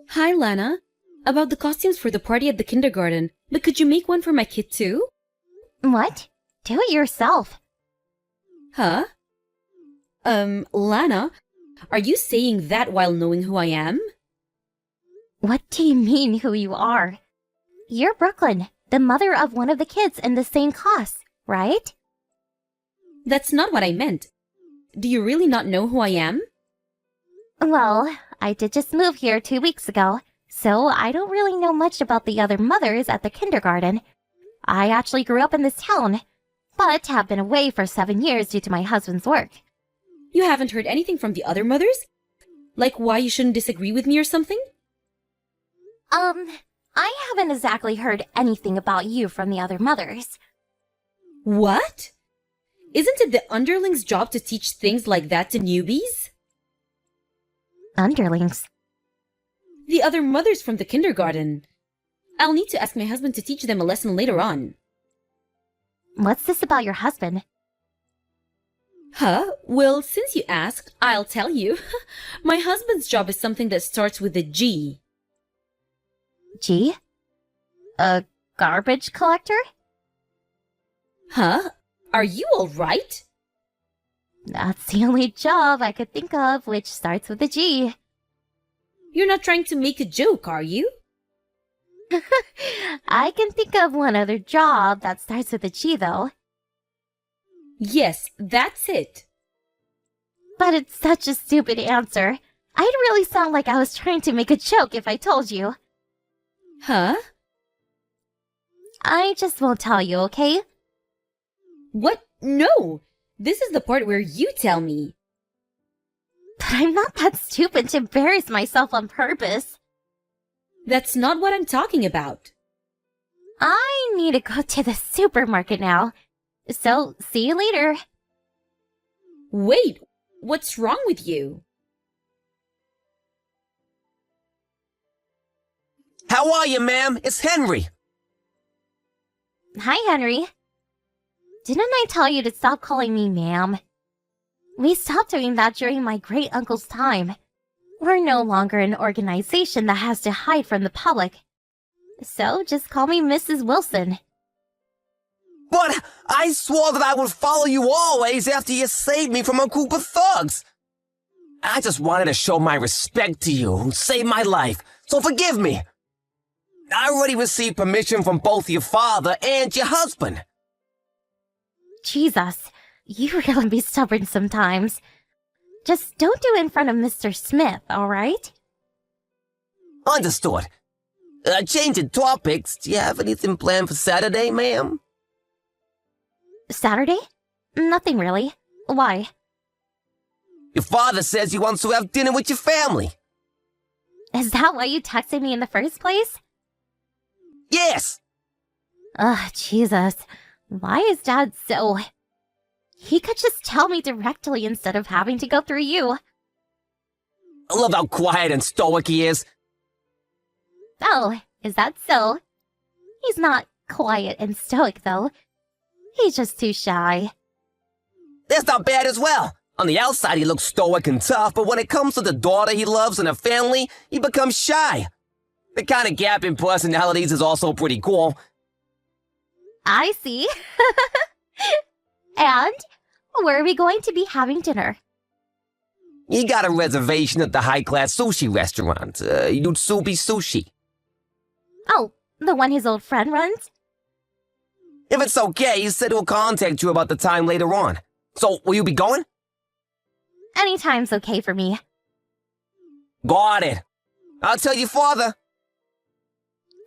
Hi, Lana. About the costumes for the party at the kindergarten, but could you make one for my kid too? What? Do it yourself. Huh? Lana, are you saying that while knowing who I am? What do you mean who you are? You're Brooklyn, the mother of one of the kids in the same class, right? That's not what I meant. Do you really not know who I am? Well, I did just move here 2 weeks ago, so I don't really know much about the other mothers at the kindergarten. I actually grew up in this town, but have been away for 7 years due to my husband's work. You haven't heard anything from the other mothers? Like why you shouldn't disagree with me or something? I haven't exactly heard anything about you from the other mothers. What? Isn't it the underling's job to teach things like that to newbies? Underlings? The other mothers from the kindergarten. I'll need to ask my husband to teach them a lesson later on. What's this about your husband? Huh? Well, since you asked, I'll tell you. My husband's job is something that starts with a G. G? A garbage collector? Huh? Are you all right? That's the only job I could think of which starts with a G. You're not trying to make a joke, are you? I can think of one other job that starts with a G, though. Yes, that's it. But it's such a stupid answer. I'd really sound like I was trying to make a joke if I told you. Huh? I just won't tell you, okay? What? No! This is the part where you tell me. But I'm not that stupid to embarrass myself on purpose. That's not what I'm talking about. I need to go to the supermarket now. So, see you later. Wait, what's wrong with you? How are you, ma'am? It's Henry. Hi, Henry. Didn't I tell you to stop calling me ma'am? We stopped doing that during my great-uncle's time. We're no longer an organization that has to hide from the public. So just call me Mrs. Wilson. But I swore that I would follow you always after you saved me from a group of thugs. I just wanted to show my respect to you who saved my life, so forgive me. I already received permission from both your father and your husband. Jesus, you really be stubborn sometimes. Just don't do it in front of Mr. Smith, alright? Understood. Changing topics, do you have anything planned for Saturday, ma'am? Saturday? Nothing really. Why? Your father says he wants to have dinner with your family. Is that why you texted me in the first place? Yes! Ugh, Jesus. Why is Dad so... He could just tell me directly instead of having to go through you. I love how quiet and stoic he is. Oh, is that so? He's not quiet and stoic, though. He's just too shy. That's not bad as well. On the outside, he looks stoic and tough, but when it comes to the daughter he loves and her family, he becomes shy. The kind of gap in personalities is also pretty cool. I see. And where are we going to be having dinner? He got a reservation at the high-class sushi restaurant, Yutsubi Sushi. Oh, the one his old friend runs? If it's okay, he said he'll contact you about the time later on. So, will you be going? Anytime's okay for me. Got it. I'll tell your father.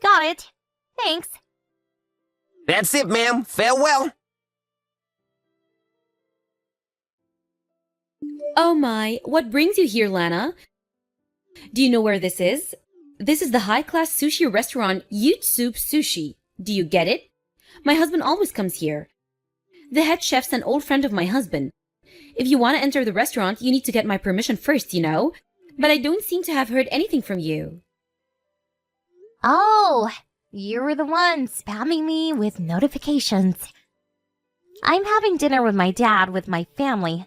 Got it. Thanks. That's it, ma'am. Farewell. Oh my, what brings you here, Lana? Do you know where this is? This is the high-class sushi restaurant Yutsubi Sushi. Do you get it? My husband always comes here. The head chef's an old friend of my husband. If you want to enter the restaurant, you need to get my permission first, you know? But I don't seem to have heard anything from you. Oh, you were the one spamming me with notifications. I'm having dinner with my dad with my family.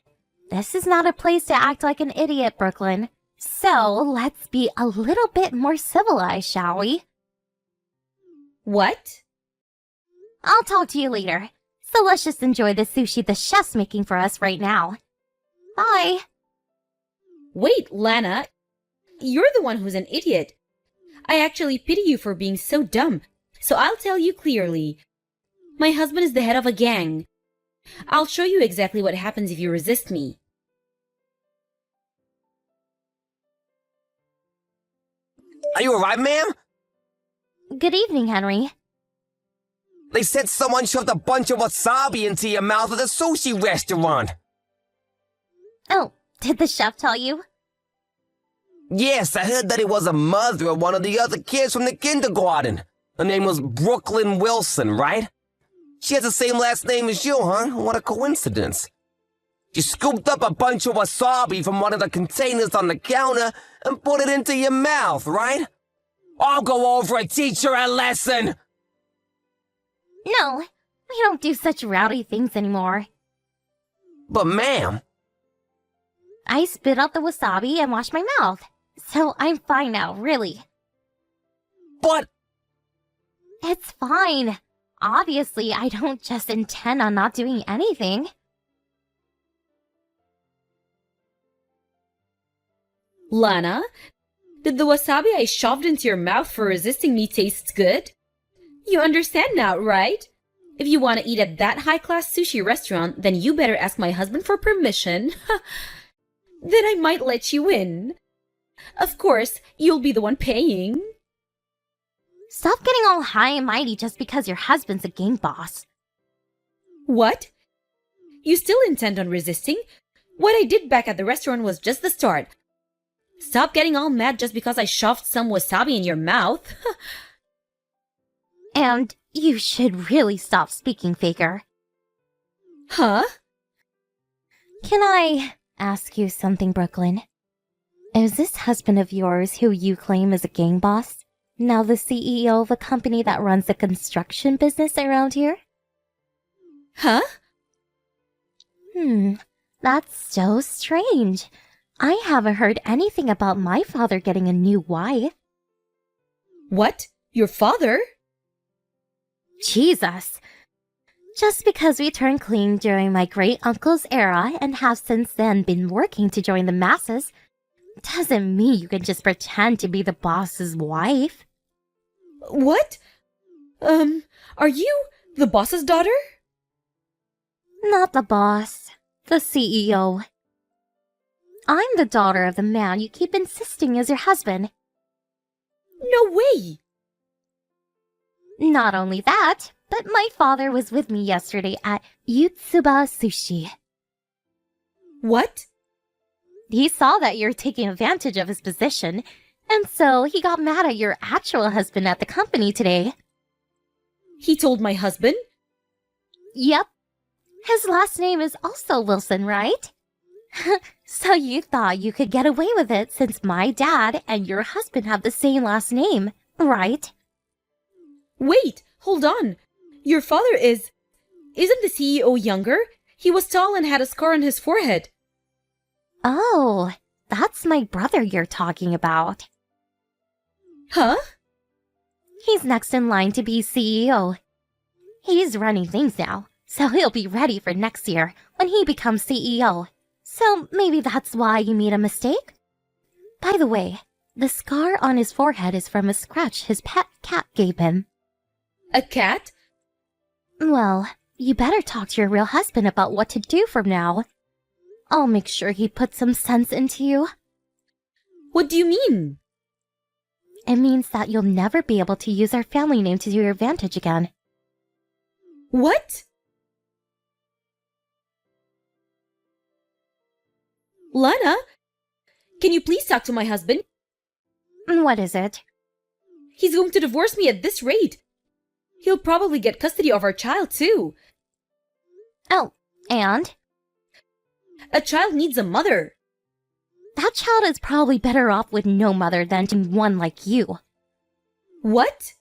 This is not a place to act like an idiot, Brooklyn. So, let's be a little bit more civilized, shall we? What? I'll talk to you later. So let's just enjoy the sushi the chef's making for us right now. Bye! Wait, Lana. You're the one who's an idiot. I actually pity you for being so dumb, so I'll tell you clearly. My husband is the head of a gang. I'll show you exactly what happens if you resist me. Are you alright, ma'am? Good evening, Henry. They said someone shoved a bunch of wasabi into your mouth at a sushi restaurant. Oh, did the chef tell you? Yes, I heard that it was a mother of one of the other kids from the kindergarten. Her name was Brooklyn Wilson, right? She has the same last name as you, huh? What a coincidence. You scooped up a bunch of wasabi from one of the containers on the counter and put it into your mouth, right? I'll go over and teach her a lesson! No, we don't do such rowdy things anymore. But ma'am... I spit out the wasabi and washed my mouth. So I'm fine now, really. But... It's fine. Obviously, I don't just intend on not doing anything. Lana, did the wasabi I shoved into your mouth for resisting me taste good? You understand now, right? If you want to eat at that high-class sushi restaurant, then you better ask my husband for permission. Then I might let you in. Of course, you'll be the one paying. Stop getting all high and mighty just because your husband's a gang boss. What? You still intend on resisting? What I did back at the restaurant was just the start. Stop getting all mad just because I shoved some wasabi in your mouth. And you should really stop speaking, Faker. Huh? Can I ask you something, Brooklyn? Is this husband of yours who you claim is a gang boss now the CEO of a company that runs the construction business around here? Huh? That's so strange. I haven't heard anything about my father getting a new wife. What? Your father? Jesus! Just because we turned clean during my great-uncle's era and have since then been working to join the masses, doesn't mean you can just pretend to be the boss's wife. What? Are you the boss's daughter? Not the boss, the CEO. I'm the daughter of the man you keep insisting is your husband. No way! Not only that, but my father was with me yesterday at Yutsuba Sushi. What? He saw that you're taking advantage of his position, and so he got mad at your actual husband at the company today. He told my husband? Yep. His last name is also Wilson, right? So you thought you could get away with it since my dad and your husband have the same last name, right? Wait, hold on. Your father isn't the CEO younger? He was tall and had a scar on his forehead. Oh, that's my brother you're talking about. Huh? He's next in line to be CEO. He's running things now, so he'll be ready for next year when he becomes CEO. So maybe that's why you made a mistake? By the way, the scar on his forehead is from a scratch his pet cat gave him. A cat? Well, you better talk to your real husband about what to do from now. I'll make sure he puts some sense into you. What do you mean? It means that you'll never be able to use our family name to your advantage again. What? Lana, can you please talk to my husband? What is it? He's going to divorce me at this rate. He'll probably get custody of our child, too. Oh, and? A child needs a mother. That child is probably better off with no mother than to one like you. What?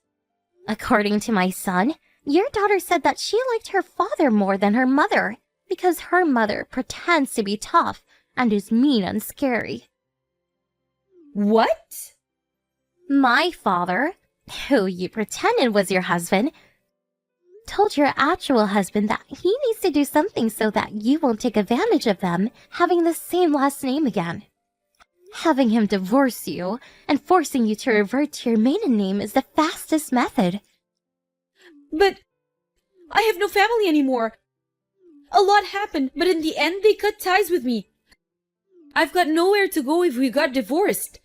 According to my son, your daughter said that she liked her father more than her mother because her mother pretends to be tough and is mean and scary. What? My father, who you pretended was your husband, told your actual husband that he needs to do something so that you won't take advantage of them having the same last name again. Having him divorce you and forcing you to revert to your maiden name is the fastest method. But I have no family anymore. A lot happened, but in the end they cut ties with me. I've got nowhere to go if we got divorced.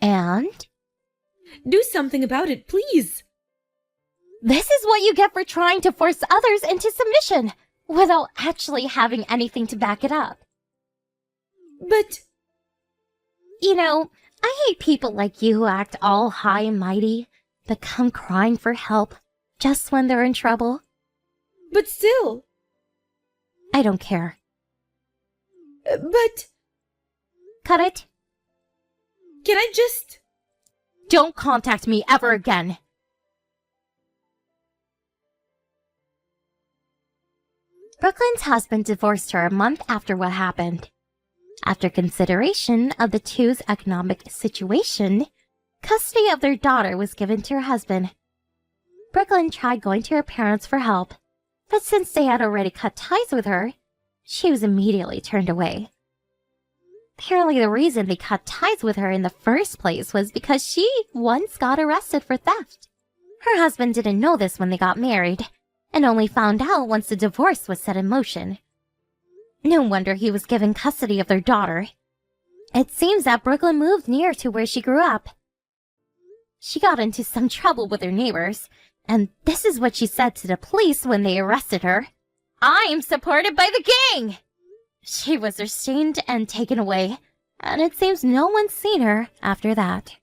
And? Do something about it, please. This is what you get for trying to force others into submission without actually having anything to back it up. But... You know, I hate people like you who act all high and mighty, but come crying for help just when they're in trouble. But still... I don't care. But... Cut it. Can I just... Don't contact me ever again. Brooklyn's husband divorced her a month after what happened. After consideration of the two's economic situation, custody of their daughter was given to her husband. Brooklyn tried going to her parents for help, but since they had already cut ties with her, she was immediately turned away. Apparently the reason they cut ties with her in the first place was because she once got arrested for theft. Her husband didn't know this when they got married, and only found out once the divorce was set in motion. No wonder he was given custody of their daughter. It seems that Brooklyn moved near to where she grew up. She got into some trouble with her neighbors, and this is what she said to the police when they arrested her. "I am supported by the gang!" She was restrained and taken away, and it seems no one's seen her after that.